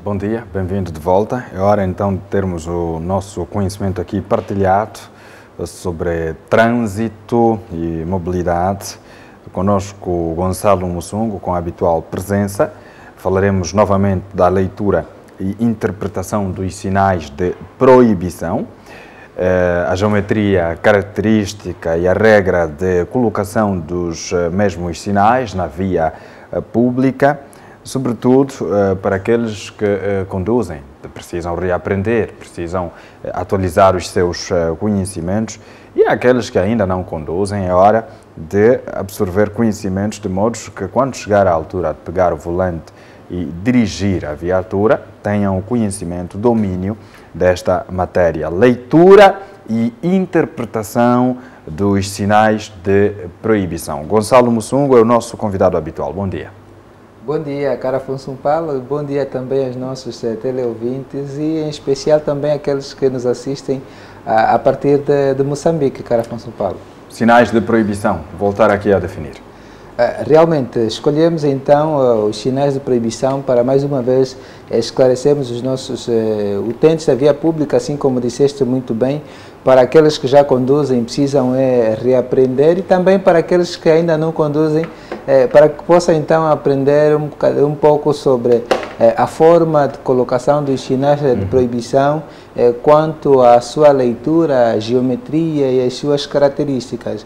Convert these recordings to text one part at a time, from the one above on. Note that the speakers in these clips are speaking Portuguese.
Bom dia, bem-vindo de volta. É hora então de termos o nosso conhecimento aqui partilhado sobre trânsito e mobilidade. Conosco Gonçalo Mussungo, com a habitual presença. Falaremos novamente da leitura e interpretação dos sinais de proibição, a geometria característica e a regra de colocação dos mesmos sinais na via pública, sobretudo para aqueles que conduzem, precisam reaprender, precisam atualizar os seus conhecimentos, e aqueles que ainda não conduzem, é hora de absorver conhecimentos de modo que quando chegar à altura de pegar o volante e dirigir a viatura, tenham o conhecimento, domínio desta matéria. Leitura e interpretação dos sinais de proibição. Gonçalo Mussungo é o nosso convidado habitual. Bom dia. Bom dia, cara Afonso Paulo. Bom dia também aos nossos teleouvintes e, em especial, também aqueles que nos assistem a partir de Moçambique, cara Afonso Paulo. Sinais de proibição. Voltar aqui a definir. Realmente, escolhemos então os sinais de proibição para, mais uma vez, esclarecermos os nossos utentes da via pública, assim como disseste muito bem, para aqueles que já conduzem, precisam reaprender, e também para aqueles que ainda não conduzem, para que possam então aprender um pouco sobre a forma de colocação dos sinais de proibição, quanto à sua leitura, a geometria e as suas características.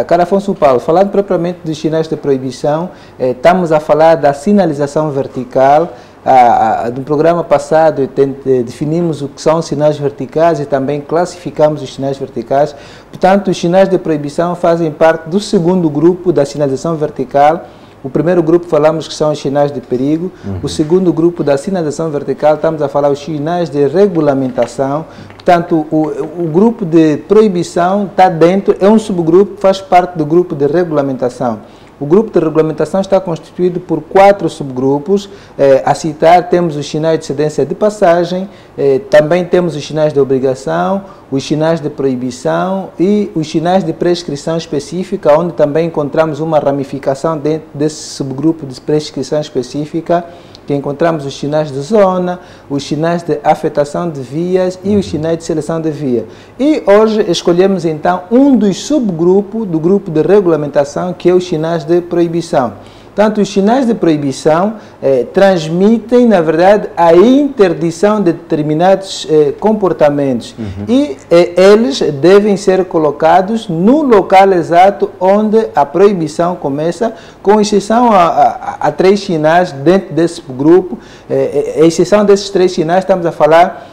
Cara Afonso Paulo, falando propriamente dos sinais de proibição, estamos a falar da sinalização vertical. No programa passado definimos o que são os sinais verticais e também classificamos os sinais verticais. Portanto, os sinais de proibição fazem parte do segundo grupo da sinalização vertical. O primeiro grupo falamos que são os sinais de perigo. O segundo grupo da sinalização vertical estamos a falar os sinais de regulamentação. Portanto, o grupo de proibição está dentro, é um subgrupo, faz parte do grupo de regulamentação. O grupo de regulamentação está constituído por 4 subgrupos. A citar, temos os sinais de cedência de passagem, também temos os sinais de obrigação, os sinais de proibição e os sinais de prescrição específica, onde também encontramos uma ramificação dentro desse subgrupo de prescrição específica, que encontramos os sinais de zona, os sinais de afetação de vias e os sinais de seleção de via. E hoje escolhemos então um dos subgrupos do grupo de regulamentação, que é os sinais de proibição. Portanto, os sinais de proibição transmitem, na verdade, a interdição de determinados comportamentos e eles devem ser colocados no local exato onde a proibição começa, com exceção a 3 sinais dentro desse grupo. A exceção desses 3 sinais, estamos a falar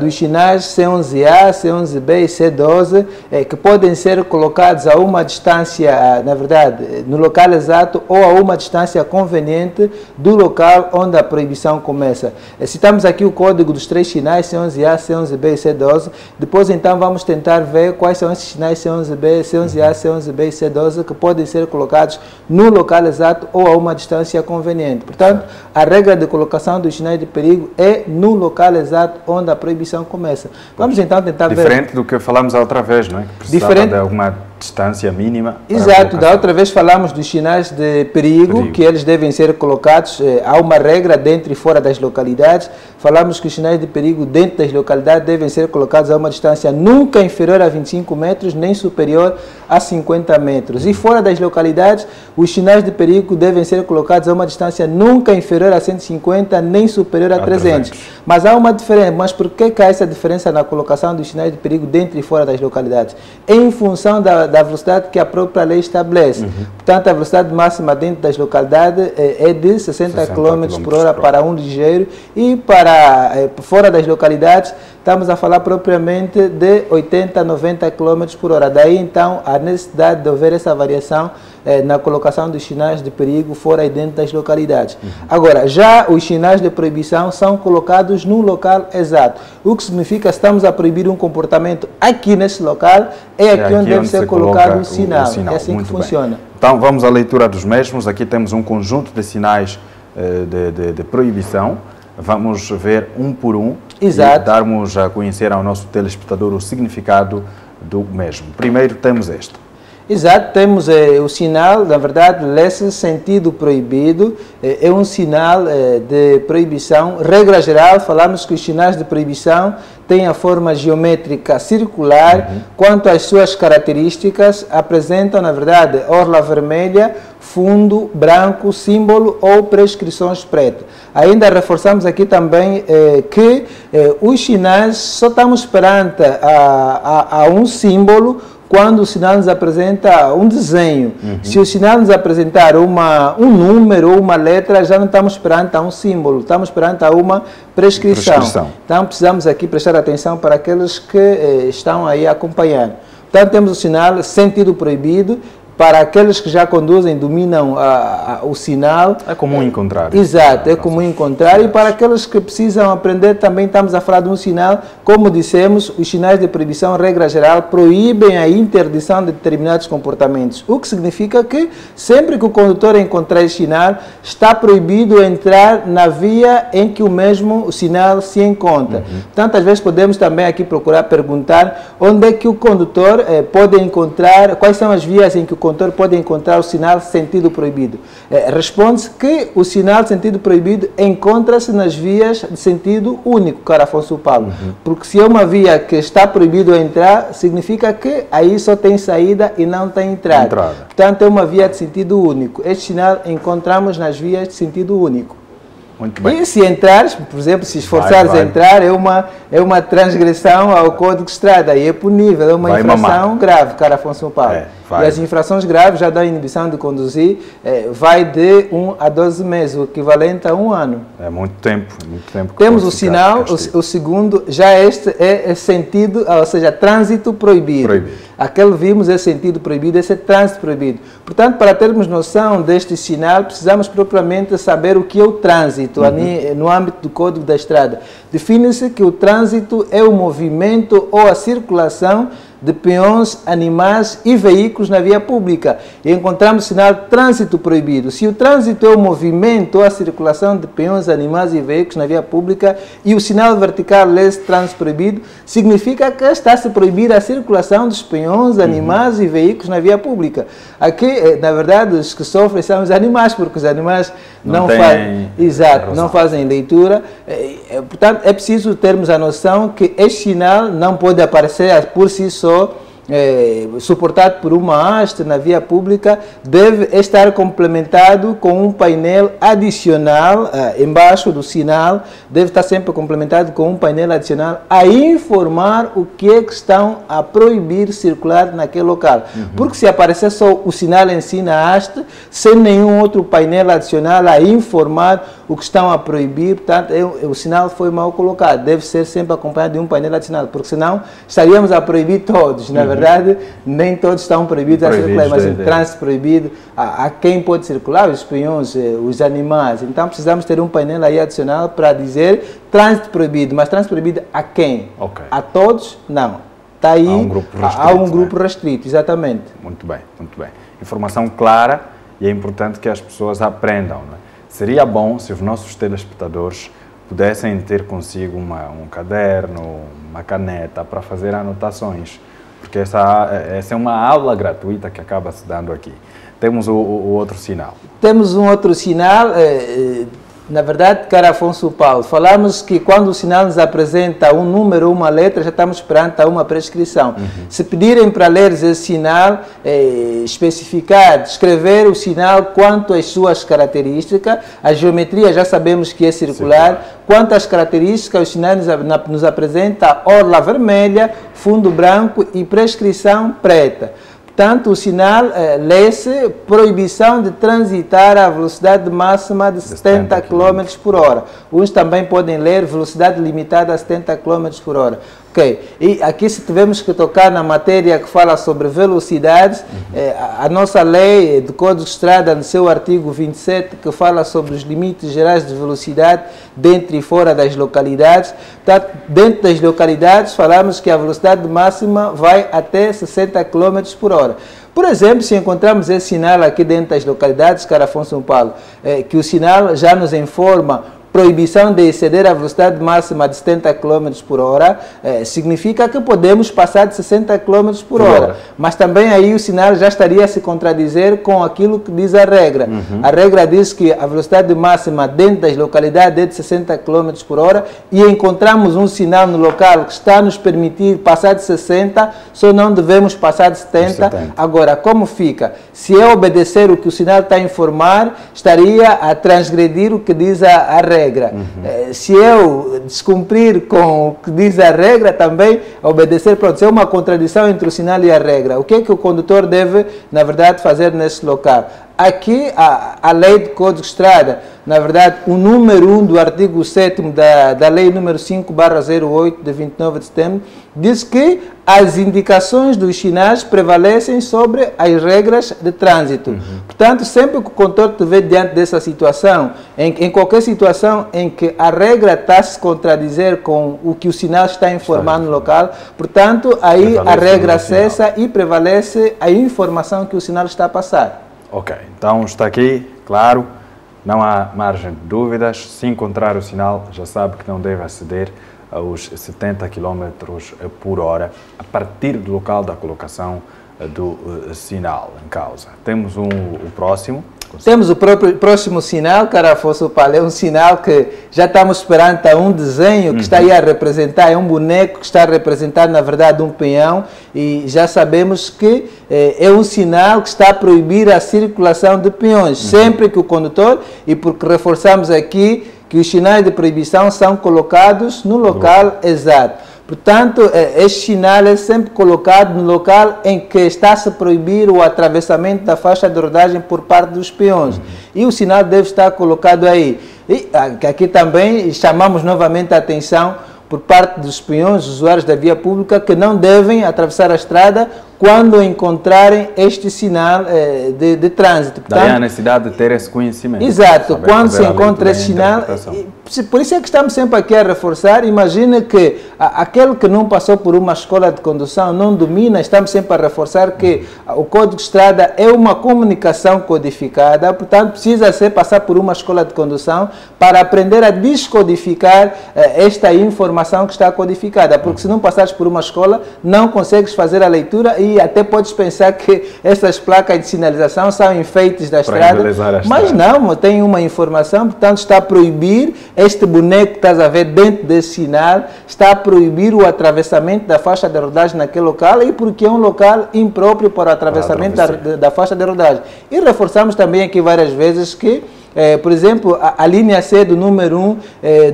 dos sinais C11A, C11B e C12, que podem ser colocados a uma distância, na verdade, no local exato ou a uma distância conveniente do local onde a proibição começa. Citamos aqui o código dos 3 sinais, C11A, C11B e C12. Depois, então, vamos tentar ver quais são esses sinais C11B, C11A, C11B e C12 que podem ser colocados no local exato ou a uma distância conveniente. Portanto, a regra de colocação dos sinais de perigo é no local exato onde a proibição começa. Vamos então tentar ver. Diferente do que falamos a outra vez, não é? Que precisava de alguma distância mínima. Exato, da outra vez falamos dos sinais de perigo, que eles devem ser colocados, há uma regra dentro e fora das localidades. Falamos que os sinais de perigo dentro das localidades devem ser colocados a uma distância nunca inferior a 25 metros, nem superior a 50 metros. E fora das localidades, os sinais de perigo devem ser colocados a uma distância nunca inferior a 150, nem superior a 300. Mas há uma diferença. Mas por que há essa diferença na colocação dos sinais de perigo dentro e fora das localidades? Em função da velocidade que a própria lei estabelece. Portanto, a velocidade máxima dentro das localidades é de 60 km por hora para um ligeiro, e para fora das localidades estamos a falar propriamente de 80 a 90 km por hora. Daí, então, a necessidade de haver essa variação na colocação dos sinais de perigo fora e dentro das localidades. Agora, já os sinais de proibição são colocados no local exato, o que significa que estamos a proibir um comportamento aqui nesse local, é aqui onde deve ser colocado o sinal. É assim que funciona. Então, vamos à leitura dos mesmos. Aqui temos um conjunto de sinais de proibição. Vamos ver um por um. Exato. E darmos a conhecer ao nosso telespectador o significado do mesmo. Primeiro temos este. Exato, temos o sinal, na verdade, lê-se sentido proibido, é um sinal de proibição. Regra geral, falamos que os sinais de proibição têm a forma geométrica circular, quanto às suas características, apresentam, na verdade, orla vermelha, fundo branco, símbolo ou prescrições pretas. Ainda reforçamos aqui também que os sinais só estamos perante a um símbolo quando o sinal nos apresenta um desenho. Se o sinal nos apresentar um número ou uma letra, já não estamos perante a um símbolo, estamos perante a uma prescrição. Então precisamos aqui prestar atenção para aqueles que estão aí acompanhando. Então temos o sinal sentido proibido. Para aqueles que já conduzem, dominam o sinal. É comum encontrar. Exato, é comum encontrar. E para aqueles que precisam aprender, também estamos a falar de um sinal. Como dissemos, os sinais de proibição, regra geral, proíbem a interdição de determinados comportamentos. O que significa que, sempre que o condutor encontrar esse sinal, está proibido entrar na via em que o sinal se encontra. Portanto, às vezes podemos também aqui procurar perguntar onde é que o condutor pode encontrar, quais são as vias em que o condutor pode encontrar o sinal sentido proibido. Responde-se que o sinal sentido proibido encontra-se nas vias de sentido único, caro Afonso Paulo. Porque se é uma via que está proibido entrar, significa que aí só tem saída e não tem entrada. Portanto, é uma via de sentido único. Este sinal encontramos nas vias de sentido único. Muito bem. E se entrares, por exemplo, se esforçares a entrar, é uma transgressão ao Código de Estrada, aí é punível, é uma infração grave, caro Afonso Paulo. E as infrações graves já dão inibição de conduzir, vai de 1 a 12 meses, o equivalente a 1 ano. É muito tempo. Temos o sinal, o segundo, já este é sentido, ou seja, trânsito proibido. Aquele vimos é sentido proibido, esse é trânsito proibido. Portanto, para termos noção deste sinal, precisamos propriamente saber o que é o trânsito no âmbito do Código da Estrada. Define-se que o trânsito é o movimento ou a circulação de peões, animais e veículos na via pública. E encontramos o sinal trânsito proibido. Se o trânsito é o movimento ou a circulação de peões, animais e veículos na via pública e o sinal vertical lê-se trânsito proibido, significa que está-se proibir a circulação dos peões, animais e veículos na via pública. Aqui, na verdade, os que sofrem são os animais, porque os animais não fazem leitura. Portanto, é preciso termos a noção que este sinal não pode aparecer por si só, suportado por uma haste na via pública, deve estar complementado com um painel adicional embaixo do sinal, deve estar sempre complementado com um painel adicional a informar o que é que estão a proibir circular naquele local. Porque se aparecer só o sinal em si na haste, sem nenhum outro painel adicional a informar o que estão a proibir, portanto, o sinal foi mal colocado, deve ser sempre acompanhado de um painel adicional, porque senão estaríamos a proibir todos. Na verdade, nem todos estão proibidos a circular, mas o trânsito proibido, a quem pode circular, os peões, os animais. Então precisamos ter um painel aí adicional para dizer trânsito proibido, mas trânsito proibido a quem? A todos? Não. Está aí, há um grupo restrito, exatamente. Muito bem, muito bem. Informação clara e é importante que as pessoas aprendam, não é? Seria bom se os nossos telespectadores pudessem ter consigo um caderno, uma caneta para fazer anotações, porque essa é uma aula gratuita que acaba se dando aqui. Temos o outro sinal. Temos um outro sinal, na verdade, caro Afonso Paulo, falamos que quando o sinal nos apresenta um número ou uma letra, já estamos perante a uma prescrição. Se pedirem para ler esse sinal, especificar, descrever o sinal quanto às suas características, a geometria já sabemos que é circular, quanto às características, o sinal nos apresenta orla vermelha, fundo branco e prescrição preta. Portanto, o sinal lê-se proibição de transitar a velocidade máxima de 70 km por hora. Uns também podem ler velocidade limitada a 70 km por hora. E aqui se tivermos que tocar na matéria que fala sobre velocidades, a nossa lei do Código de Estrada, no seu artigo 27, que fala sobre os limites gerais de velocidade dentro e fora das localidades. Portanto, dentro das localidades, falamos que a velocidade máxima vai até 60 km por hora. Por exemplo, se encontramos esse sinal aqui dentro das localidades, caro Afonso Paulo, que o sinal já nos informa proibição de exceder a velocidade máxima de 70 km por hora, significa que podemos passar de 60 km por hora. Mas também aí o sinal já estaria a se contradizer com aquilo que diz a regra. A regra diz que a velocidade máxima dentro das localidades é de 60 km por hora e encontramos um sinal no local que está a nos permitir passar de 60, só não devemos passar de 70. Agora, como fica? Se eu obedecer o que o sinal está a informar, estaria a transgredir o que diz a regra. Se eu descumprir com o que diz a regra, também obedecer, pronto, é uma contradição entre o sinal e a regra. O que é que o condutor deve, na verdade, fazer nesse local? Aqui, a lei de Código de Estrada, na verdade, o número 1 do artigo 7º da lei número 5/08 de 29 de setembro, diz que as indicações dos sinais prevalecem sobre as regras de trânsito. Portanto, sempre que o condutor estiver diante dessa situação, em qualquer situação em que a regra está a se contradizer com o que o sinal está informando no local, portanto, aí a regra cessa e prevalece a informação que o sinal está a passar. Ok, então está aqui, claro, não há margem de dúvidas. Se encontrar o sinal, já sabe que não deve aceder aos 70 km por hora a partir do local da colocação do sinal em causa. Temos o próximo. Temos o próximo sinal, cara Afonso Paulo, é um sinal que já estamos esperando, um desenho que está aí a representar, é um boneco que está a representar, na verdade, um peão, e já sabemos que é um sinal que está a proibir a circulação de peões, sempre que o condutor, e porque reforçamos aqui que os sinais de proibição são colocados no local exato. Portanto, este sinal é sempre colocado no local em que está-se a proibir o atravessamento da faixa de rodagem por parte dos peões. E o sinal deve estar colocado aí. E aqui também chamamos novamente a atenção por parte dos peões, usuários da via pública, que não devem atravessar a estrada quando encontrarem este sinal de trânsito. Portanto, daí a necessidade de ter esse conhecimento. Exato, quando se encontra esse sinal, por isso é que estamos sempre aqui a reforçar. Imagina que aquele que não passou por uma escola de condução, não domina, estamos sempre a reforçar que o Código de Estrada é uma comunicação codificada, portanto precisa ser passar por uma escola de condução para aprender a descodificar esta informação que está codificada, porque se não passares por uma escola, não consegues fazer a leitura e até podes pensar que essas placas de sinalização são enfeites da estrada, mas não, tem uma informação, portanto está a proibir este boneco que estás a ver dentro desse sinal, está a proibir o atravessamento da faixa de rodagem naquele local, e porque é um local impróprio para o atravessamento da faixa de rodagem. E reforçamos também aqui várias vezes que por exemplo, a linha C do número 1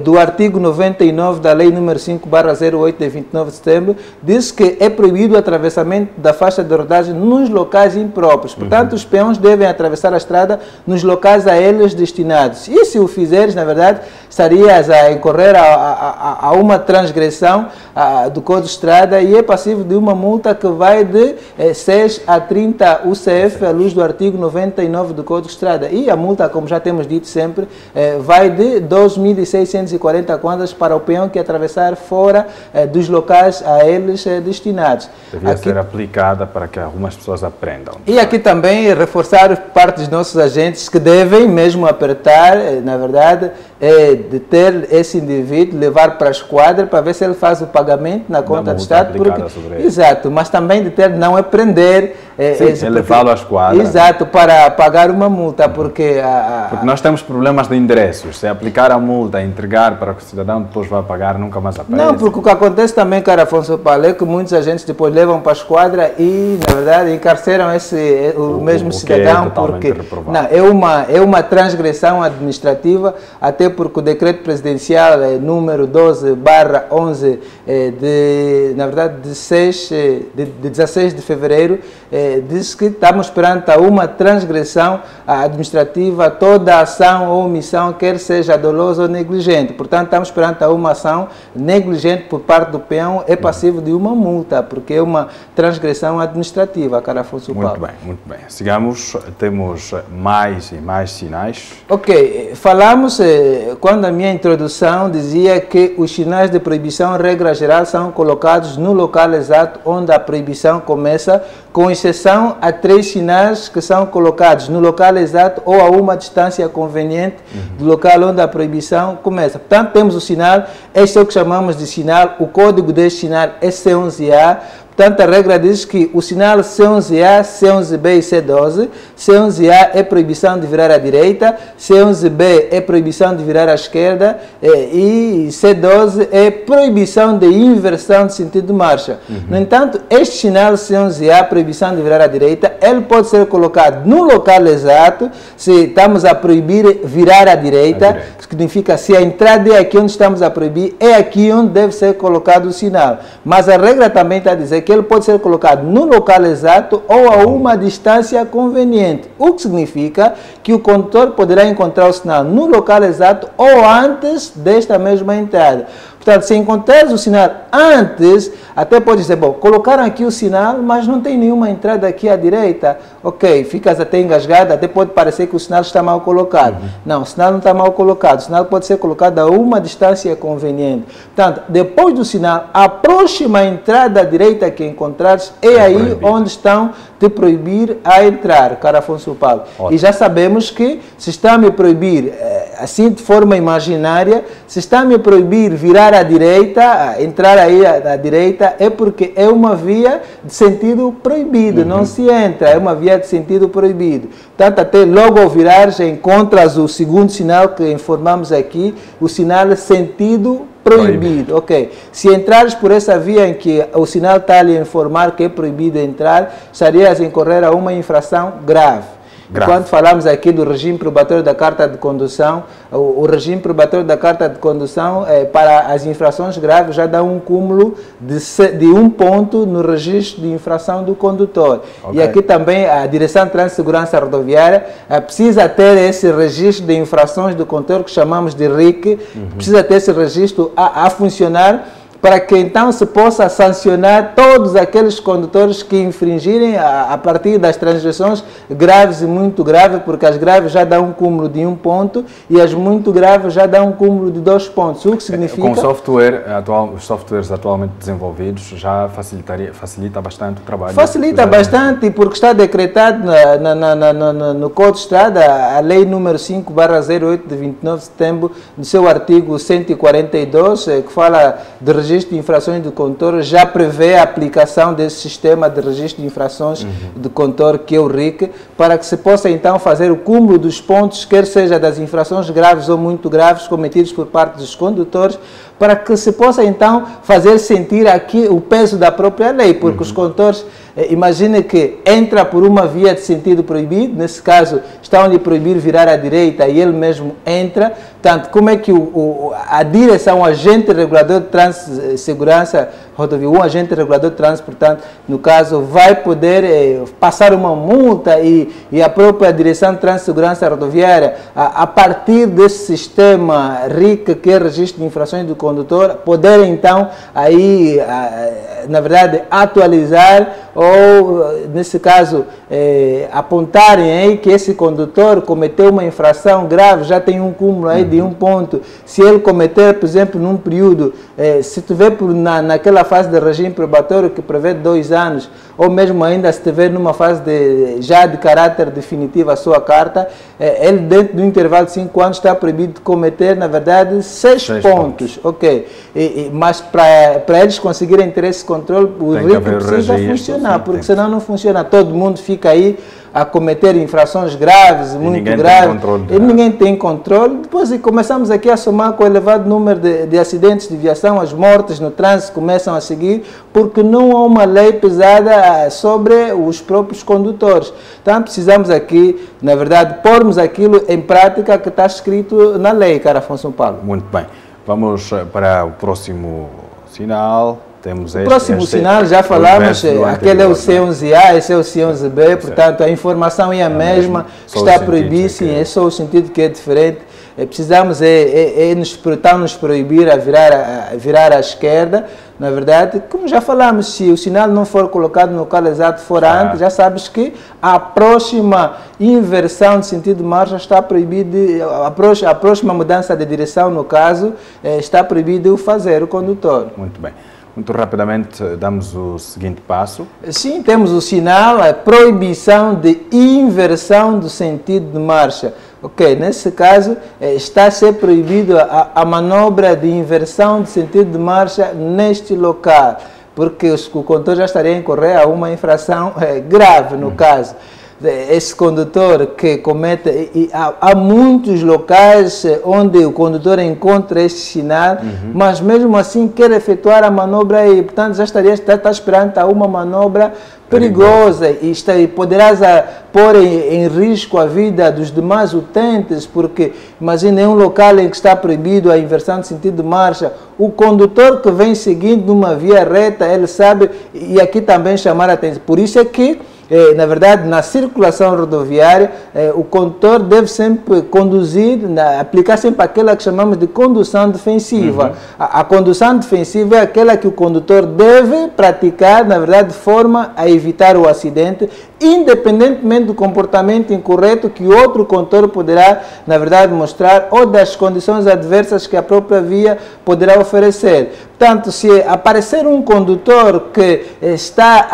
do artigo 99 da lei número 5/08 de 29 de setembro diz que é proibido o atravessamento da faixa de rodagem nos locais impróprios. Portanto, os peões devem atravessar a estrada nos locais a eles destinados. E se o fizeres, na verdade, estarias a incorrer a uma transgressão do Código de Estrada e é passível de uma multa que vai de 6 a 30 UCF à luz do artigo 99 do Código de Estrada. E a multa, como já temos dito sempre, vai de 2.640 kwanzas para o peão que atravessar fora dos locais a eles destinados. Devia ser aplicada para que algumas pessoas aprendam. E aqui também reforçar parte dos nossos agentes que devem mesmo apertar, na verdade, de ter esse indivíduo, levar para a esquadra para ver se ele faz o pagamento na conta do Estado. Exato, mas também de ter, não é prender. Sim, levá-lo à esquadra. Exato, para pagar uma multa, porque nós temos problemas de endereços. Se aplicar a multa, entregar para que o cidadão depois vá pagar, nunca mais aparece. Não, porque o que acontece também, cara Afonso Paulo, é que muitos agentes depois levam para a esquadra e, na verdade, encarceram o mesmo cidadão, porque não, é uma transgressão administrativa, até porque o decreto presidencial número 12/11 na verdade, de 16 de fevereiro, diz que estamos perante uma transgressão administrativa, toda ação ou omissão, quer seja dolosa ou negligente. Portanto, estamos perante uma ação negligente por parte do peão, é passível de uma multa, porque é uma transgressão administrativa, cara Afonso Paulo. Muito bem. Sigamos, temos mais e mais sinais. Ok, falamos quando a minha introdução dizia que os sinais de proibição, regra geral, são colocados no local exato onde a proibição começa, com exceção a 3 sinais que são colocados no local exato ou a uma distância conveniente do local onde a proibição começa. Portanto, temos o sinal, este é o que chamamos de sinal, o código deste sinal é C11A. Portanto, a regra diz que o sinal C11A, C11B e C12, C11A é proibição de virar à direita, C11B é proibição de virar à esquerda e C12 é proibição de inversão de sentido de marcha. No entanto, este sinal C11A, proibição de virar à direita, ele pode ser colocado no local exato, se estamos a proibir virar à direita, significa se a entrada é aqui onde estamos a proibir, é aqui onde deve ser colocado o sinal. Mas a regra também está a dizer que ele pode ser colocado no local exato ou a uma distância conveniente, o que significa que o condutor poderá encontrar o sinal no local exato ou antes desta mesma entrada. Portanto, se encontrares o sinal antes, até pode dizer, bom, colocaram aqui o sinal, mas não tem nenhuma entrada aqui à direita. Ok, ficas até engasgado, até pode parecer que o sinal está mal colocado. Não, o sinal não está mal colocado. O sinal pode ser colocado a uma distância conveniente. Portanto, depois do sinal, a próxima entrada à direita que encontrares é aí proibido. Onde estão te proibir a entrar, caro Afonso Paulo. Ótimo. E já sabemos que se está a me proibir, assim de forma imaginária, se está a me proibir virar à direita, entrar aí à direita, é porque é uma via de sentido proibido, não se entra, é uma via de sentido proibido. Portanto, até logo ao virar, já encontras o segundo sinal que informamos aqui, o sinal sentido proibido. Ok. Se entrares por essa via em que o sinal está ali a informar que é proibido entrar, estarias a incorrer a uma infração grave. Quando falamos aqui do regime probatório da carta de condução, o regime probatório da carta de condução para as infrações graves já dá um cúmulo de 1 ponto no registro de infração do condutor. Okay. E aqui também a Direção de Trânsito e Segurança Rodoviária precisa ter esse registro de infrações do condutor que chamamos de RIC, precisa ter esse registro a funcionar, para que então se possa sancionar todos aqueles condutores que infringirem a partir das transgressões graves e muito graves, porque as graves já dão um cúmulo de 1 ponto e as muito graves já dão um cúmulo de 2 pontos, o que significa... Com os softwares atualmente desenvolvidos já facilita bastante o trabalho. Facilita bastante, porque está decretado no Código de Estrada, a Lei número 5/08 de 29 de setembro, no seu artigo 142, que fala de registro de infrações do condutor, já prevê a aplicação desse sistema de registro de infrações do condutor, que é o RIC, para que se possa então fazer o cúmulo dos pontos, quer seja das infrações graves ou muito graves cometidas por parte dos condutores, para que se possa então fazer sentir aqui o peso da própria lei, porque os condutores, imagine que entra por uma via de sentido proibido, nesse caso estão-lhe proibir virar à direita e ele mesmo entra. Portanto, como é que a direção, o agente regulador de trânsito e segurança rodoviária, um agente regulador de trânsito, portanto, no caso, vai poder passar uma multa e a própria Direção de Trânsito e Segurança Rodoviária, a partir desse sistema RIC, que é Registro de Infrações do Condutor, poder então aí, na verdade, atualizar ou, nesse caso, apontarem aí que esse condutor cometeu uma infração grave, já tem um cúmulo aí de 1 ponto. Se ele cometer, por exemplo, num período, se estiver naquela fase de regime probatório que prevê 2 anos, ou mesmo ainda se estiver numa fase já de caráter definitivo a sua carta, ele dentro do intervalo de 5 anos está proibido de cometer, na verdade, 6 pontos. Ok. Mas para eles conseguirem ter esse controle, o RIC precisa funcionar, porque senão não funciona. Todo mundo fica aí a cometer infrações graves, muito graves, e ninguém tem controle. Depois começamos aqui a somar com o elevado número de acidentes de viação, as mortes no trânsito começam a seguir, porque não há uma lei pesada sobre os próprios condutores. Então precisamos aqui, na verdade, pormos aquilo em prática que está escrito na lei, caro Afonso Paulo. Muito bem. Vamos para o próximo sinal. Temos o próximo sinal, já falamos, aquele é o C11A, esse é o C11B, portanto a informação é a mesma, que está proibido, sim, é só o sentido que é diferente. Precisamos nos proibir a virar à esquerda. na verdade, como já falamos, se o sinal não for colocado no local exato for antes, já sabes que a próxima inversão de sentido de marcha está proibida, a próxima mudança de direção, no caso, está proibido fazer o condutor. Muito bem. Muito rapidamente, damos o seguinte passo. Sim, temos o sinal, a proibição de inversão do sentido de marcha. Ok, nesse caso, está a ser proibido a manobra de inversão de sentido de marcha neste local, porque o condutor já estaria a incorrer a uma infração grave, no caso. Esse condutor que comete, e há muitos locais onde o condutor encontra este sinal, mas mesmo assim quer efetuar a manobra e, portanto, já está esperando a uma manobra perigosa e poderás pôr em risco a vida dos demais utentes, porque imagine um local em que está proibido a inversão de sentido de marcha, o condutor que vem seguindo numa via reta, ele sabe, e aqui também chamar a atenção, por isso é que na verdade, na circulação rodoviária, o condutor deve sempre conduzir, aplicar sempre aquela que chamamos de condução defensiva. A condução defensiva é aquela que o condutor deve praticar, na verdade, de forma a evitar o acidente, independentemente do comportamento incorreto que outro condutor poderá, na verdade, mostrar ou das condições adversas que a própria via poderá oferecer. Portanto, se aparecer um condutor que está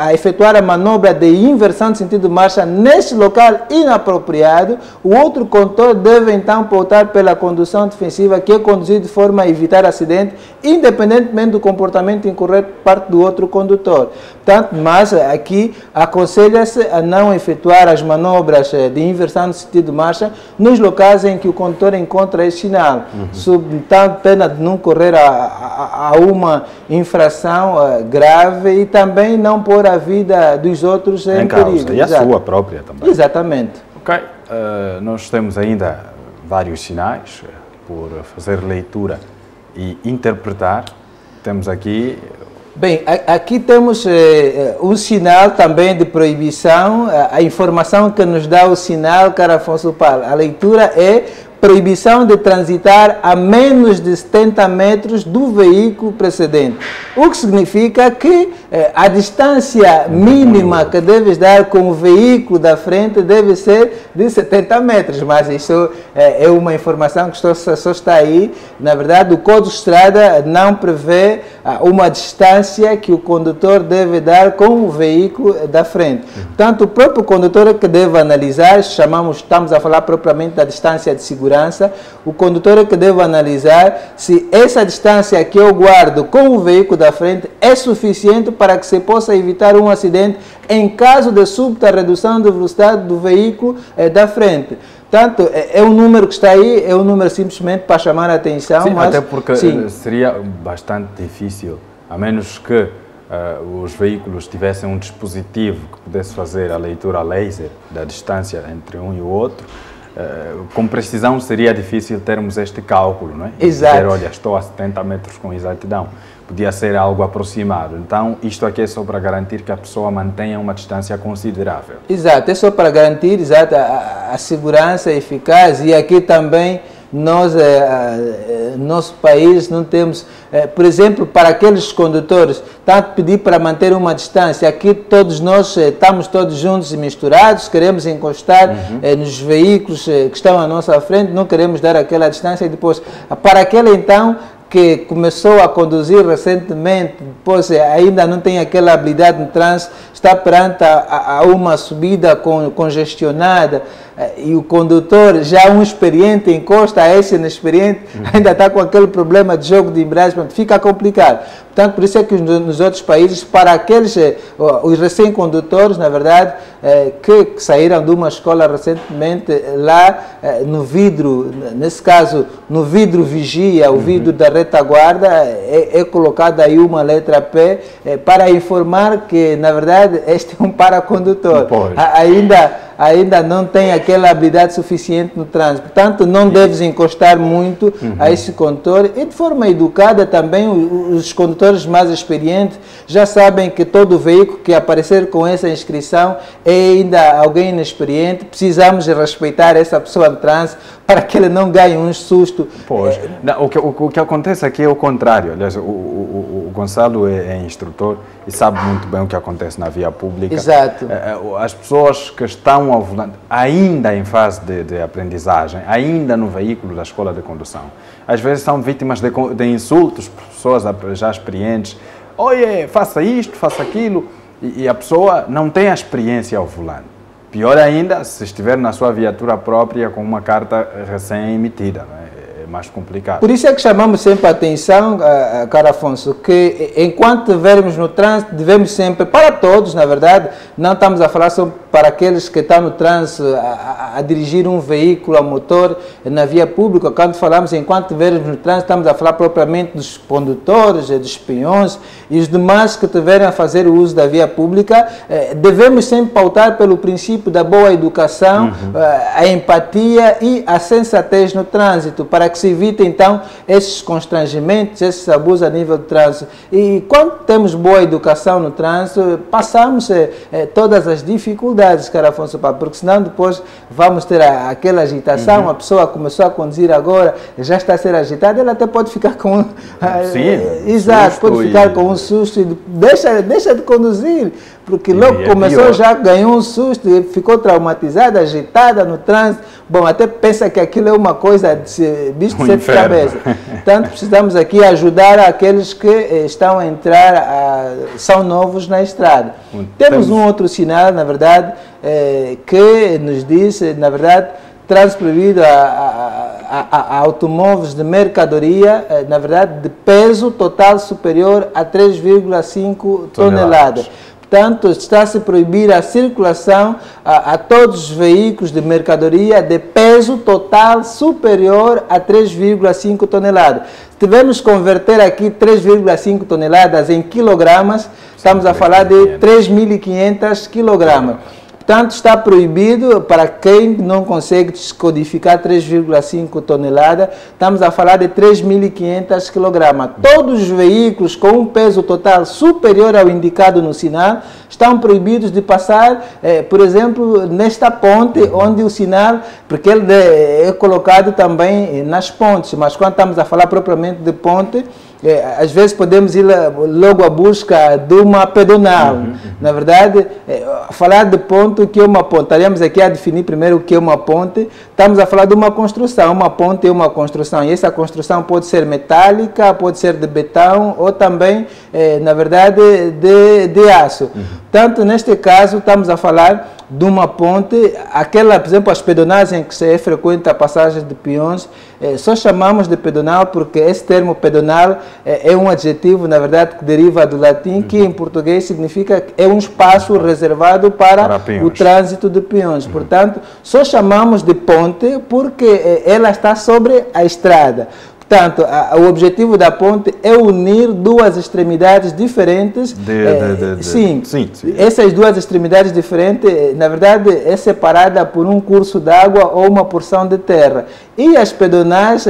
a efetuar a manobra de inversão de sentido de marcha neste local inapropriado, o outro condutor deve então optar pela condução defensiva, que é conduzir de forma a evitar acidente, independentemente do comportamento incorreto por parte do outro condutor. Portanto, mas aqui aconselha-se a não efetuar as manobras de inversão de sentido de marcha nos locais em que o condutor encontra esse sinal, sob pena de não correr a uma infração grave e também não pôr a vida dos outros em perigo. E a sua própria também. Exatamente. Ok, nós temos ainda vários sinais por fazer leitura e interpretar. Temos aqui... Bem, aqui temos um sinal também de proibição. A informação que nos dá o sinal, cara Afonso Paulo, a leitura é proibição de transitar a menos de 70 metros do veículo precedente. O que significa que a distância mínima que deves dar com o veículo da frente deve ser de 70 metros, mas isso é uma informação que só está aí. Na verdade, o Código de Estrada não prevê uma distância que o condutor deve dar com o veículo da frente. Portanto, o próprio condutor é que deve analisar, estamos a falar propriamente da distância de segurança, o condutor é que deve analisar se essa distância que eu guardo com o veículo da frente é suficiente para que se possa evitar um acidente em caso de súbita redução de velocidade do veículo da frente. Portanto, é um número que está aí, é um número simplesmente para chamar a atenção. Sim, mas, até porque seria bastante difícil, a menos que os veículos tivessem um dispositivo que pudesse fazer a leitura laser da distância entre um e o outro. Com precisão seria difícil termos este cálculo, não é? Exato. Dizer, olha, estou a 70 metros com exatidão. Podia ser algo aproximado. Então, isto aqui é só para garantir que a pessoa mantenha uma distância considerável. Exato, é só para garantir a segurança eficaz. E aqui também nós, nosso país, não temos, por exemplo, para aqueles condutores, tanto pedir para manter uma distância, aqui todos nós estamos todos juntos e misturados, queremos encostar nos veículos que estão à nossa frente, não queremos dar aquela distância e depois, para aquele então, que começou a conduzir recentemente, depois ainda não tem aquela habilidade no trânsito, está perante a uma subida congestionada e o condutor, já um experiente, encosta a esse inexperiente, ainda está com aquele problema de jogo de embreagem, fica complicado. Portanto, por isso é que nos outros países, para aqueles, os recém-condutores, na verdade, que saíram de uma escola recentemente, lá no vidro, nesse caso, no vidro vigia, o vidro da retaguarda, é colocada aí uma letra P para informar que, na verdade, este é um paracondutor. ainda não tem aquela habilidade suficiente no trânsito. Portanto, não deves encostar muito a esse condutor. E de forma educada também, os condutores mais experientes já sabem que todo veículo que aparecer com essa inscrição é ainda alguém inexperiente. Precisamos respeitar essa pessoa no trânsito para que ele não ganhe um susto. Pois, não, o que acontece aqui é o contrário. Aliás, o Gonçalo é instrutor e sabe muito bem o que acontece na via pública. Exato. As pessoas que estão ao volante, ainda em fase de aprendizagem, ainda no veículo da escola de condução, às vezes são vítimas de insultos por pessoas já experientes. Olha, faça isto, faça aquilo. E a pessoa não tem a experiência ao volante. Pior ainda, se estiver na sua viatura própria com uma carta recém-emitida, não é? É mais complicado. Por isso é que chamamos sempre a atenção, caro Afonso, que enquanto estivermos no trânsito, devemos sempre, para todos, na verdade, não estamos a falar só para aqueles que estão no trânsito a dirigir um veículo a motor na via pública. Quando falamos enquanto estivermos no trânsito, estamos a falar propriamente dos condutores, dos peões e os demais que estiverem a fazer o uso da via pública. Devemos sempre pautar pelo princípio da boa educação, a empatia e a sensatez no trânsito, para que se evite então esses constrangimentos, esses abusos a nível do trânsito. E quando temos boa educação no trânsito, passamos todas as dificuldades, caro Afonso Pablo, porque senão depois vamos ter aquela agitação. A pessoa começou a conduzir agora, já está a ser agitada, ela até pode ficar com exato, pode ficar com um susto e deixa de conduzir, porque logo começou, já ganhou um susto e ficou traumatizada, agitada no trânsito. Bom, até pensa que aquilo é uma coisa de bicho de sete cabeças. Portanto, precisamos aqui ajudar aqueles que estão a entrar, são novos na estrada. Temos um outro sinal, na verdade, que nos diz, na verdade, trânsito proibido a automóveis de mercadoria, na verdade, de peso total superior a 3,5 toneladas. Portanto, está-se a proibir a circulação a todos os veículos de mercadoria de peso total superior a 3,5 toneladas. Se tivermos que converter aqui 3,5 toneladas em quilogramas, estamos a falar de 3.500 quilogramas. Portanto, está proibido para quem não consegue descodificar 3,5 toneladas, estamos a falar de 3.500 kg. Todos os veículos com um peso total superior ao indicado no sinal estão proibidos de passar, por exemplo, nesta ponte, onde o sinal, porque ele é colocado também nas pontes, mas quando estamos a falar propriamente de ponte, às vezes podemos ir logo à busca de uma pedonal. Na verdade, falar de ponte, o que é uma ponte? Estaremos aqui a definir primeiro o que é uma ponte. Estamos a falar de uma construção. Uma ponte é uma construção. E essa construção pode ser metálica, pode ser de betão ou também, na verdade, de aço. Tanto neste caso, estamos a falar de uma ponte, aquela, por exemplo, as pedonais em que se frequenta a passagem de peões, só chamamos de pedonal porque esse termo pedonal é um adjetivo, na verdade, que deriva do latim, que em português significa que é um espaço reservado para o trânsito de peões. Portanto, só chamamos de ponte porque ela está sobre a estrada. Portanto, o objetivo da ponte é unir duas extremidades diferentes. Sim, essas duas extremidades diferentes, na verdade, é separada por um curso d'água ou uma porção de terra. E as pedonais,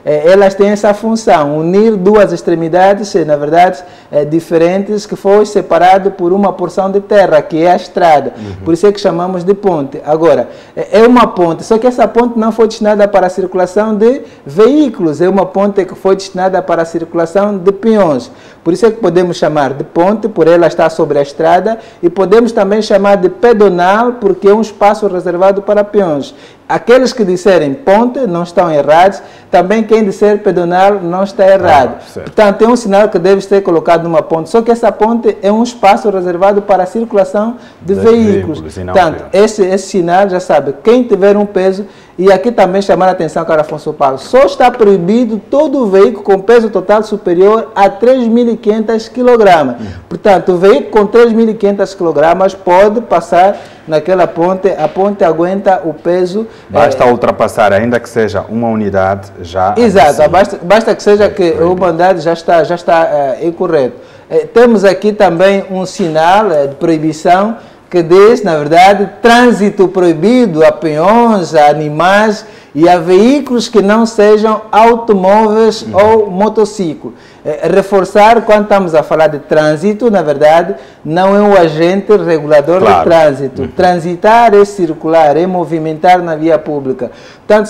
elas têm essa função, unir duas extremidades, na verdade, diferentes, que foi separado por uma porção de terra, que é a estrada. Por isso é que chamamos de ponte. Agora, é uma ponte, só que essa ponte não foi destinada para a circulação de veículos, é uma ponte que foi destinada para a circulação de peões. Por isso é que podemos chamar de ponte, por ela estar sobre a estrada, e podemos também chamar de pedonal, porque é um espaço reservado para peões. Aqueles que disserem ponte não estão errados, também quem disser pedonal não está errado. Portanto, é um sinal que deve ser colocado numa ponte, só que essa ponte é um espaço reservado para a circulação de veículos. Portanto, esse sinal, já sabe, quem tiver um peso, e aqui também chamar a atenção, caro Afonso Paulo, só está proibido todo veículo com peso total superior a 3.500 kg. Portanto, o veículo com 3.500 kg pode passar naquela ponte, a ponte aguenta o peso. Basta ultrapassar, ainda que seja uma unidade já. Exato, basta que seja que uma unidade já está incorreto. Temos aqui também um sinal de proibição, que diz, na verdade, trânsito proibido a peões, a animais e a veículos que não sejam automóveis ou motociclos. Reforçar, quando estamos a falar de trânsito, na verdade, não é um agente regulador de trânsito. Transitar é circular, é movimentar na via pública. Portanto,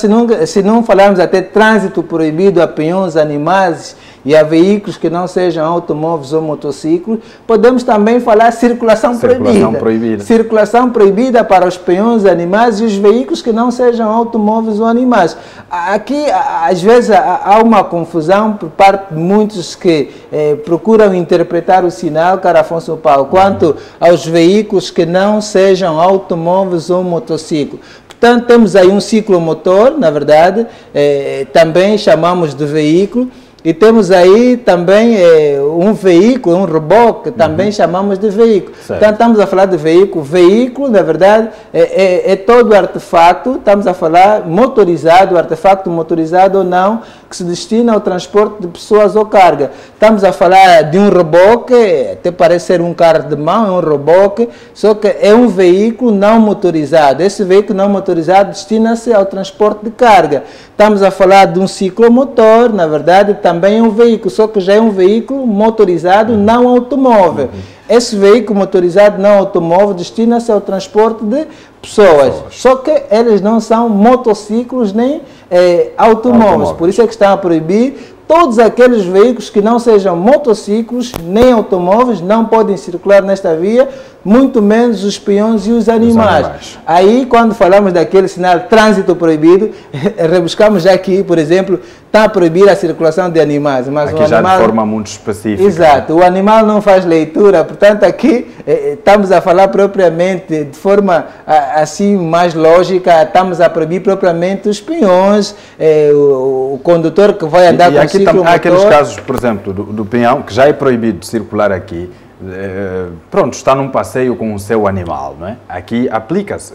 se não falarmos até trânsito proibido a peões, animais e a veículos que não sejam automóveis ou motociclos, podemos também falar circulação proibida. Circulação proibida para os peões, animais e os veículos que não sejam automóveis ou animais. Aqui, às vezes, há uma confusão por parte de muitos que procuram interpretar o sinal, cara Afonso Paulo, quanto aos veículos que não sejam automóveis ou motociclos. Portanto, temos aí um ciclomotor, na verdade, também chamamos de veículo, e temos aí também um veículo, um reboque, que também chamamos de veículo. Certo. Então, estamos a falar de veículo. Veículo, na verdade, é todo artefato, estamos a falar motorizado, artefato motorizado ou não, que se destina ao transporte de pessoas ou carga. Estamos a falar de um reboque, até parece ser um carro de mão, é um reboque, só que é um veículo não motorizado. Esse veículo não motorizado destina-se ao transporte de carga. Estamos a falar de um ciclomotor, na verdade, também é um veículo, só que já é um veículo motorizado não automóvel. Esse veículo motorizado não automóvel destina-se ao transporte de pessoas, só que eles não são motociclos nem automóveis. Por isso é que estão a proibir todos aqueles veículos que não sejam motociclos nem automóveis, não podem circular nesta via, muito menos os peões e os animais. Aí, quando falamos daquele sinal trânsito proibido, rebuscamos já aqui, por exemplo, está a proibir a circulação de animais. Mas aqui o já animal, de forma muito específica. Exato, o animal não faz leitura, portanto aqui estamos a falar propriamente, de forma assim mais lógica, estamos a proibir propriamente os peões, o condutor que vai andar com o ciclomotor. Há aqueles casos, por exemplo, do peão, que já é proibido de circular aqui, pronto, está num passeio com o seu animal, não é? Aqui aplica-se.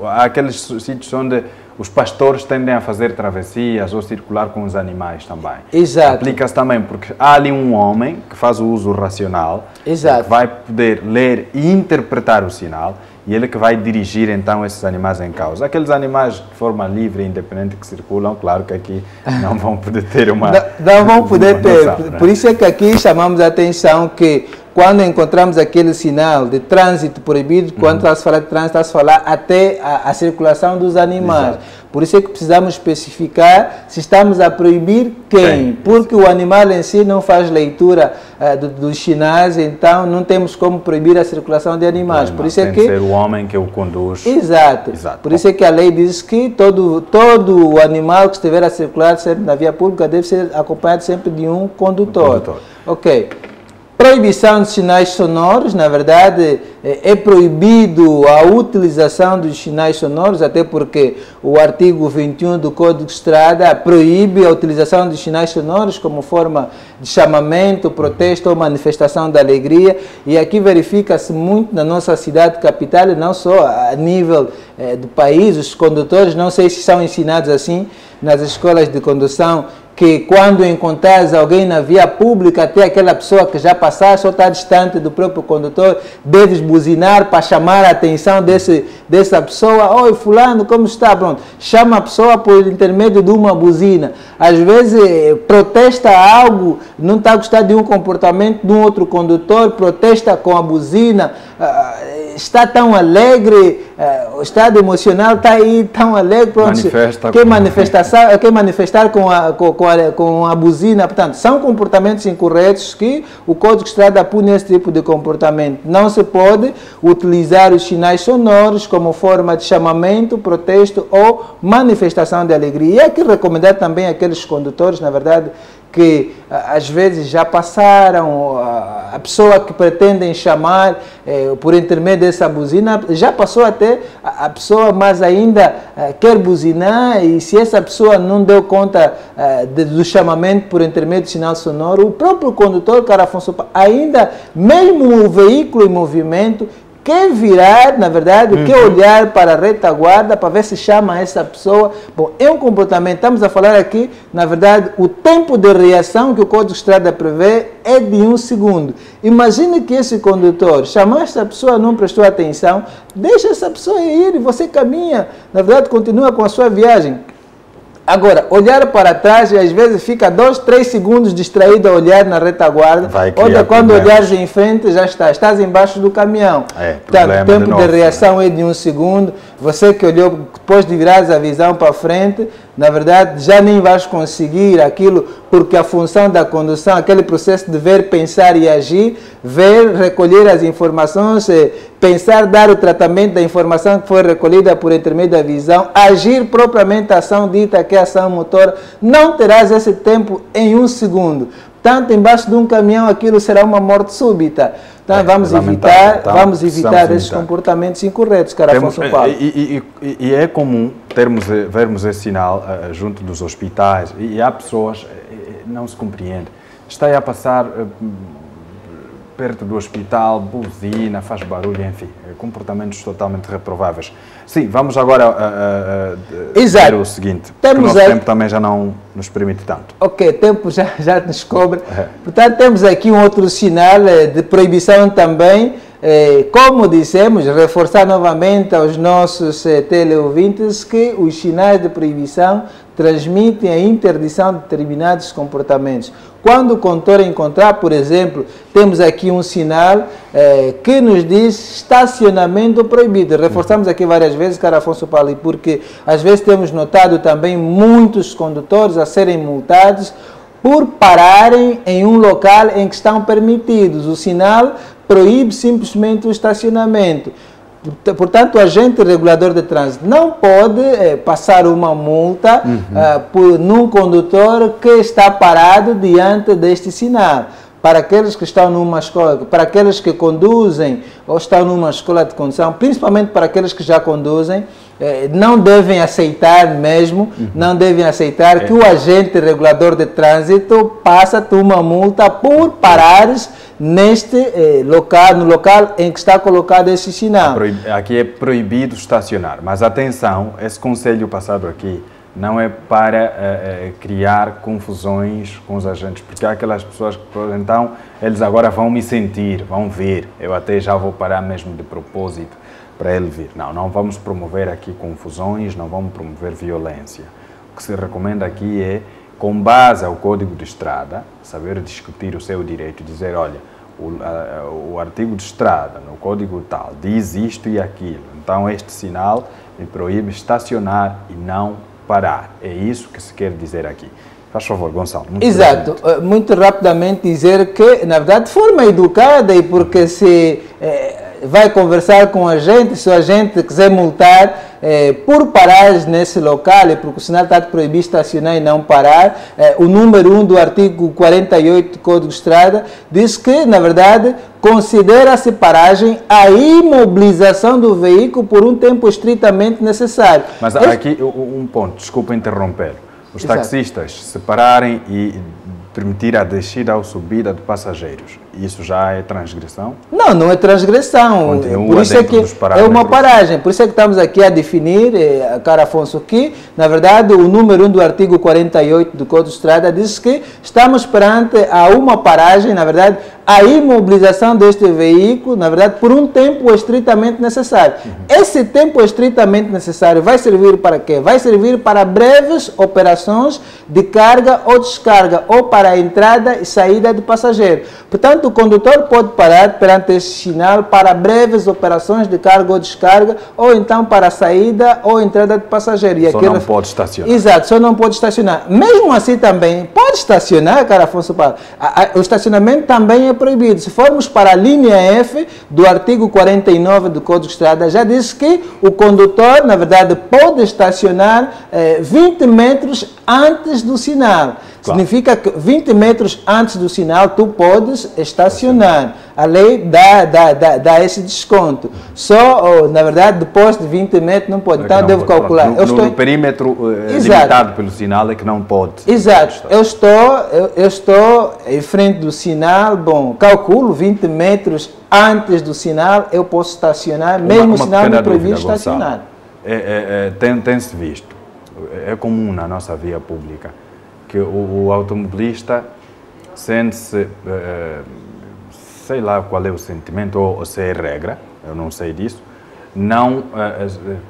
Há aqueles sítios onde os pastores tendem a fazer travessias ou circular com os animais também. Exato. Aplica-se também porque há ali um homem que faz o uso racional, exato, que vai poder ler e interpretar o sinal, e ele que vai dirigir então esses animais em causa. Aqueles animais de forma livre e independente que circulam, claro que aqui não vão poder ter uma... Não vão poder ter. Noção, né? Por isso é que aqui chamamos a atenção que quando encontramos aquele sinal de trânsito proibido, quando está a se falar de trânsito, está a se falar até a circulação dos animais. Exato. Por isso é que precisamos especificar se estamos a proibir quem, porque o animal em si não faz leitura dos sinais, então não temos como proibir a circulação de animais. Por isso é que tem que ser o homem que o conduz. Exato. Por isso é que a lei diz que todo animal que estiver a circular sempre na via pública deve ser acompanhado sempre de um condutor. Ok. Proibição de sinais sonoros, na verdade, é proibido a utilização dos sinais sonoros, até porque o artigo 21 do Código de Estrada proíbe a utilização dos sinais sonoros como forma de chamamento, protesto ou manifestação de alegria, e aqui verifica-se muito na nossa cidade capital, e não só a nível do país, os condutores, não sei se são ensinados assim nas escolas de condução, que quando encontrares alguém na via pública, até aquela pessoa que já passaste ou está distante do próprio condutor, deves buzinar para chamar a atenção dessa pessoa. Oi, fulano, como está? Pronto. Chama a pessoa por intermédio de uma buzina. Às vezes protesta algo, não está a gostar de um comportamento de um outro condutor, protesta com a buzina, está tão alegre, o estado emocional está aí tão alegre, pronto, quer manifestar com a buzina. Portanto, são comportamentos incorretos que o Código de Estrada pune esse tipo de comportamento. Não se pode utilizar os sinais sonoros como forma de chamamento, protesto ou manifestação de alegria. E é que recomendar também aqueles condutores, na verdade, que às vezes já passaram, a pessoa que pretendem chamar por intermédio dessa buzina, já passou até a pessoa, mas ainda quer buzinar, e se essa pessoa não deu conta do chamamento por intermédio do sinal sonoro, o próprio condutor, cara Afonso, ainda mesmo o veículo em movimento, quer virar, na verdade, quer olhar para a retaguarda para ver se chama essa pessoa. Bom, é um comportamento, estamos a falar aqui, na verdade, o tempo de reação que o Código de Estrada prevê é de 1 segundo. Imagine que esse condutor chamou essa pessoa, não prestou atenção, deixa essa pessoa ir e você caminha, na verdade, continua com a sua viagem. Agora, olhar para trás e às vezes fica 2, 3 segundos distraído a olhar na retaguarda. Olha, quando olhares em frente já estás embaixo do caminhão. O tempo de reação é de 1 segundo. Você que olhou, depois de virares a visão para frente, na verdade já nem vais conseguir aquilo, porque a função da condução, aquele processo de ver, pensar e agir, ver, recolher as informações, pensar, dar o tratamento da informação que foi recolhida por intermédio da visão, agir propriamente a ação dita, que é a ação motora, não terás esse tempo em 1 segundo. Tanto embaixo de um caminhão, aquilo será uma morte súbita. Então, vamos evitar esses comportamentos incorretos, cara Afonso Paulo. E é comum vermos esse sinal junto dos hospitais e há pessoas, não se compreende, está aí a passar perto do hospital, buzina, faz barulho, enfim, comportamentos totalmente reprováveis. Sim, vamos agora ver o seguinte, porque o nosso tempo também já não nos permite tanto. Ok, o tempo já nos cobra. Portanto, temos aqui um outro sinal de proibição também. Como dissemos, reforçar novamente aos nossos teleouvintes que os sinais de proibição transmitem a interdição de determinados comportamentos. Quando o condutor encontrar, por exemplo, temos aqui um sinal que nos diz estacionamento proibido. Reforçamos aqui várias vezes, cara Afonso Paulo, porque às vezes temos notado também muitos condutores a serem multados por pararem em um local em que estão permitidos. O sinal proíbe simplesmente o estacionamento. Portanto, o agente regulador de trânsito não pode passar uma multa num condutor que está parado diante deste sinal. Para aqueles que estão numa escola, para aqueles que conduzem ou estão numa escola de condução, principalmente para aqueles que já conduzem, não devem aceitar mesmo, não devem aceitar que o agente regulador de trânsito passe-te uma multa por parares neste local, no local em que está colocado esse sinal. Aqui é proibido estacionar, mas atenção, esse conselho passado aqui não é para criar confusões com os agentes, porque há aquelas pessoas que, então, eles agora vão me sentir, vão ver, eu até já vou parar mesmo de propósito para ele vir. Não vamos promover aqui confusões, não vamos promover violência. O que se recomenda aqui é, com base ao Código de Estrada, saber discutir o seu direito, dizer, olha, o artigo de estrada, no código tal, diz isto e aquilo, então este sinal me proíbe estacionar e não parar. É isso que se quer dizer aqui. Faz favor, Gonçalo. Exato. Muito rapidamente dizer que, na verdade, de forma educada, e porque se vai conversar com a gente, se o agente quiser multar por parar nesse local, porque o sinal está proibido estacionar e não parar, o número 1 do artigo 48 do Código de Estrada diz que, na verdade, considera-se paragem a imobilização do veículo por um tempo estritamente necessário. Mas aqui um ponto, desculpa interromper. Os taxistas se pararem e permitir a descida ou subida de passageiros, isso já é transgressão? Não é transgressão. Continua por isso é que é uma paragem. Por isso é que estamos aqui a definir, cara Afonso, que, na verdade, o número 1 do artigo 48 do Código de Estrada diz que estamos perante a uma paragem, na verdade, a imobilização deste veículo, na verdade, por um tempo estritamente necessário. Esse tempo estritamente necessário vai servir para quê? Vai servir para breves operações de carga ou descarga, ou para a entrada e saída de passageiro. Portanto, o condutor pode parar perante esse sinal para breves operações de carga ou descarga, ou então para a saída ou entrada de passageiro. E só não pode estacionar. Exato, só não pode estacionar. Mesmo assim também, pode estacionar, cara Afonso Paulo. O estacionamento também é proibido. Se formos para a linha F do artigo 49 do Código de Estrada, já diz que o condutor, na verdade, pode estacionar 20 metros antes do sinal. Claro. Significa que 20 metros antes do sinal tu podes estacionar. A lei dá esse desconto. Só, na verdade, depois de 20 metros não pode. Então, eu devo calcular. No perímetro limitado pelo sinal é que não pode. Exato. Eu estou em frente do sinal, bom, calculo 20 metros antes do sinal, eu posso estacionar, mesmo o sinal me proibir estacionar. Tem-se visto, é comum na nossa via pública, que o automobilista sente-se, sei lá qual é o sentimento, ou se é regra, eu não sei disso, não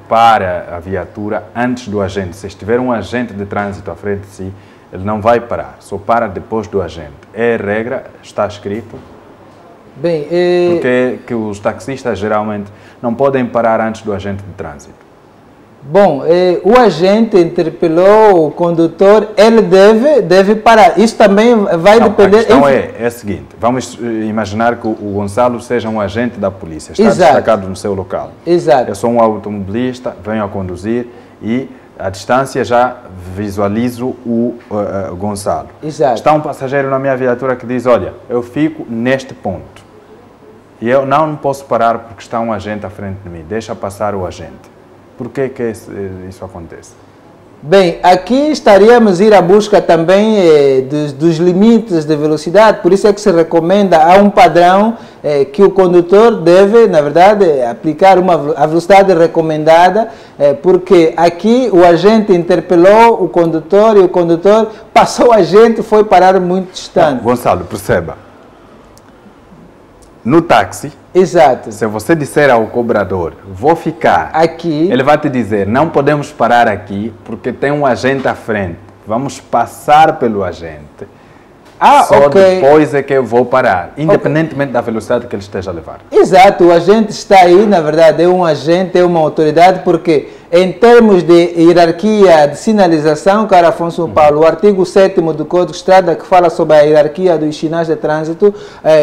para a viatura antes do agente. Se estiver um agente de trânsito à frente de si, ele não vai parar, só para depois do agente. É regra, está escrito. Bem, porque que os taxistas geralmente não podem parar antes do agente de trânsito. Bom, o agente interpelou o condutor, ele deve parar. Isso também vai depender... A questão é a seguinte, vamos imaginar que o Gonçalo seja um agente da polícia, está destacado no seu local. Exato. Eu sou um automobilista, venho a conduzir e à distância já visualizo o Gonçalo. Exato. Está um passageiro na minha viatura que diz, olha, eu fico neste ponto e eu não posso parar porque está um agente à frente de mim, deixa passar o agente. Por que isso acontece? Bem, aqui estaríamos a ir à busca também dos limites de velocidade, por isso é que se recomenda, há um padrão que o condutor deve, na verdade, aplicar a velocidade recomendada, porque aqui o agente interpelou o condutor e o condutor passou o agente e foi parar muito distante. Não, Gonçalo, perceba, no táxi, exato, se você disser ao cobrador, vou ficar aqui, ele vai te dizer, não podemos parar aqui porque tem um agente à frente, vamos passar pelo agente. Só depois é que eu vou parar, independentemente da velocidade que ele esteja a levar. Exato, o agente está aí, na verdade, é um agente, é uma autoridade, porque em termos de hierarquia de sinalização, caro Afonso Paulo, o artigo 7º do Código de Estrada, que fala sobre a hierarquia dos sinais de trânsito,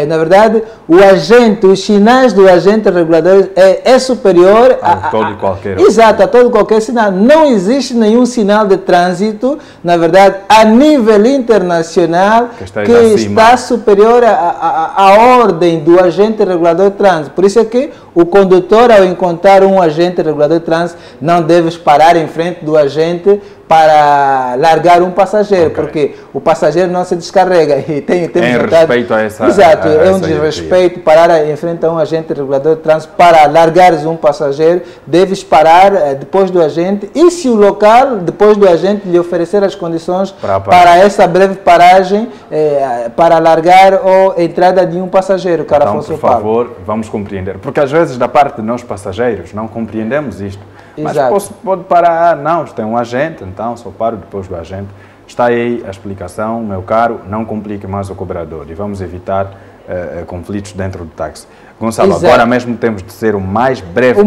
na verdade, os sinais do agente regulador é superior a todo e qualquer outro. Exato, a todo e qualquer sinal. Não existe nenhum sinal de trânsito, na verdade, a nível internacional, que está superior à ordem do agente regulador de trânsito. Por isso é que o condutor, ao encontrar um agente regulador de trânsito, não deve parar em frente do agente para largar um passageiro, porque o passageiro não se descarrega. E temos respeito a essa... Exato, é um desrespeito parar em frente a um agente regulador de trânsito para largares um passageiro, deves parar depois do agente, e se o local, depois do agente, lhe oferecer as condições para essa breve paragem, para largar ou entrada de um passageiro. Cara, então, por favor, vamos compreender, porque às vezes da parte de nós passageiros não compreendemos isto. Exato. Mas pode parar, não, tem um agente, então só paro depois do agente. Está aí a explicação, meu caro, não complique mais o cobrador e vamos evitar conflitos dentro do táxi. Gonçalo, exato, agora mesmo temos de ser o mais breve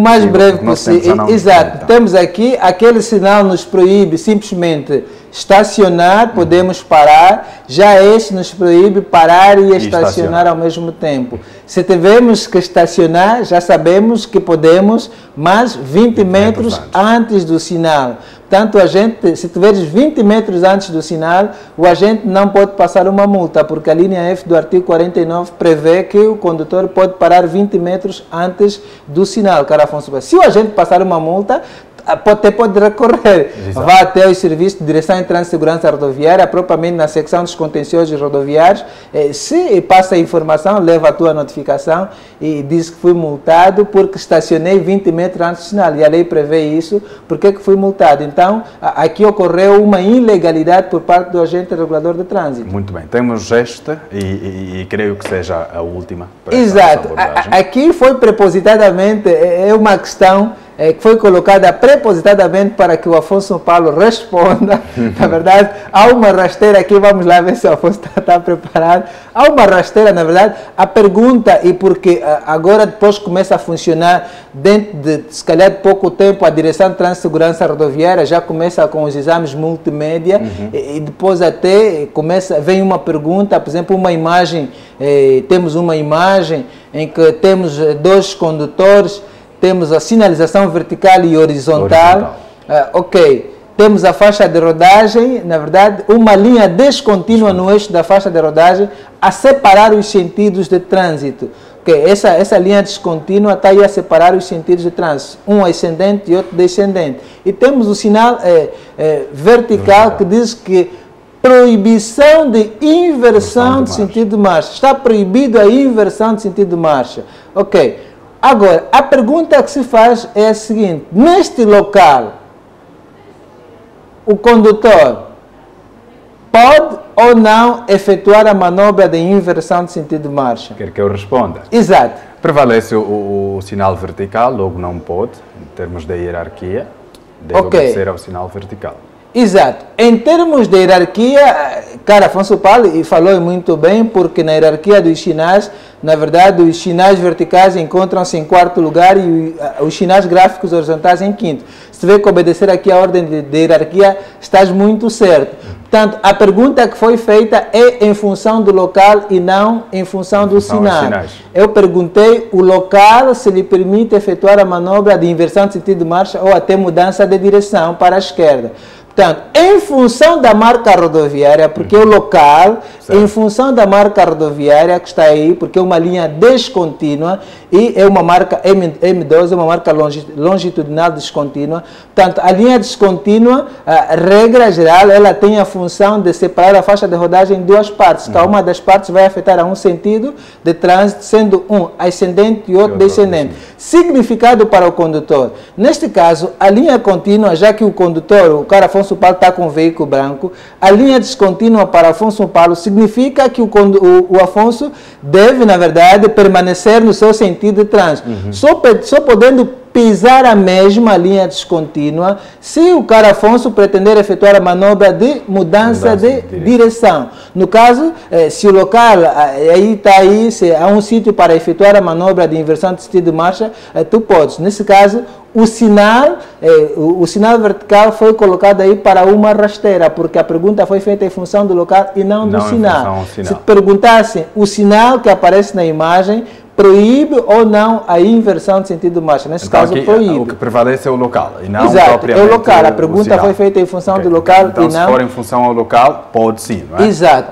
possível. Exato, então. Temos aqui, aquele sinal nos proíbe simplesmente estacionar, podemos parar, já este nos proíbe parar e estacionar ao mesmo tempo. Se tivermos que estacionar, já sabemos que podemos, mas 20 metros antes do sinal. Portanto, se tiveres 20 metros antes do sinal, o agente não pode passar uma multa, porque a linha F do artigo 49 prevê que o condutor pode parar 20 metros antes do sinal, cara Afonso. Se o agente passar uma multa, pode recorrer. Exato. Vá até o Serviço de Direção em Trânsito e Segurança Rodoviária, propriamente na secção dos contenciosos rodoviários. Se passa a informação, leva a tua notificação e diz que fui multado porque estacionei 20 metros antes do sinal. E a lei prevê isso, porque que fui multado. Então, aqui ocorreu uma ilegalidade por parte do agente regulador de trânsito. Muito bem. Temos esta e creio que seja a última. Exato. Aqui foi propositadamente, é uma questão que foi colocada prepositadamente para que o Afonso Paulo responda. Na verdade, há uma rasteira aqui, vamos lá ver se o Afonso está preparado. Há uma rasteira, na verdade, a pergunta, e porque agora depois começa a funcionar, dentro de, se calhar de pouco tempo, a Direção de Trânsito e Segurança Rodoviária já começa com os exames multimédia, e depois até vem uma pergunta, por exemplo, uma imagem, temos uma imagem em que temos dois condutores, temos a sinalização vertical e horizontal. Ok. temos a faixa de rodagem, na verdade, uma linha descontínua no eixo da faixa de rodagem a separar os sentidos de trânsito. Okay, essa linha descontínua está aí a separar os sentidos de trânsito, um ascendente e outro descendente. E temos o sinal vertical que diz que proibição de inversão de sentido de marcha. Está proibido a inversão de sentido de marcha. Ok. Agora, a pergunta que se faz é a seguinte: neste local, o condutor pode ou não efetuar a manobra de inversão de sentido de marcha? Quer que eu responda? Exato. Prevalece o sinal vertical, logo não pode, em termos de hierarquia, deve obedecer ao sinal vertical. Exato. Em termos de hierarquia, cara, Afonso Paulo falou muito bem, porque na hierarquia dos sinais, na verdade, os sinais verticais encontram-se em quarto lugar e os sinais gráficos horizontais em quinto. Se vê que obedecer aqui a ordem de hierarquia, estás muito certo. Portanto, a pergunta que foi feita é em função do local e não em função do sinal. Eu perguntei o local se lhe permite efetuar a manobra de inversão de sentido de marcha ou até mudança de direção para a esquerda. Portanto, em função da marca rodoviária, porque o local, em função da marca rodoviária que está aí, porque é uma linha descontínua e é uma marca M12, é uma marca longitudinal descontínua. Portanto, a linha descontínua, a regra geral, ela tem a função de separar a faixa de rodagem em duas partes. Cada uma das partes vai afetar a um sentido de trânsito, sendo um ascendente e outro descendente. Significado para o condutor. Neste caso, a linha contínua, já que o condutor, o cara Afonso Paulo está com o veículo branco, a linha descontínua para Afonso Paulo significa que o Afonso deve, na verdade, permanecer no seu sentido de trânsito. Só podendo pisar a mesma linha descontínua se o cara Afonso pretender efetuar a manobra de mudança de direção. No caso, se o local se há um sítio para efetuar a manobra de inversão de sentido de marcha, tu podes. Nesse caso, o sinal vertical foi colocado aí para uma rasteira, porque a pergunta foi feita em função do local e não do sinal. Se perguntassem o sinal que aparece na imagem, proíbe ou não a inversão de sentido de marcha? Nesse caso, proíbe. O que prevalece é o local e não propriamente é o local. A pergunta foi feita em função do local então, e não... se for em função ao local, pode sim, não é? Exato.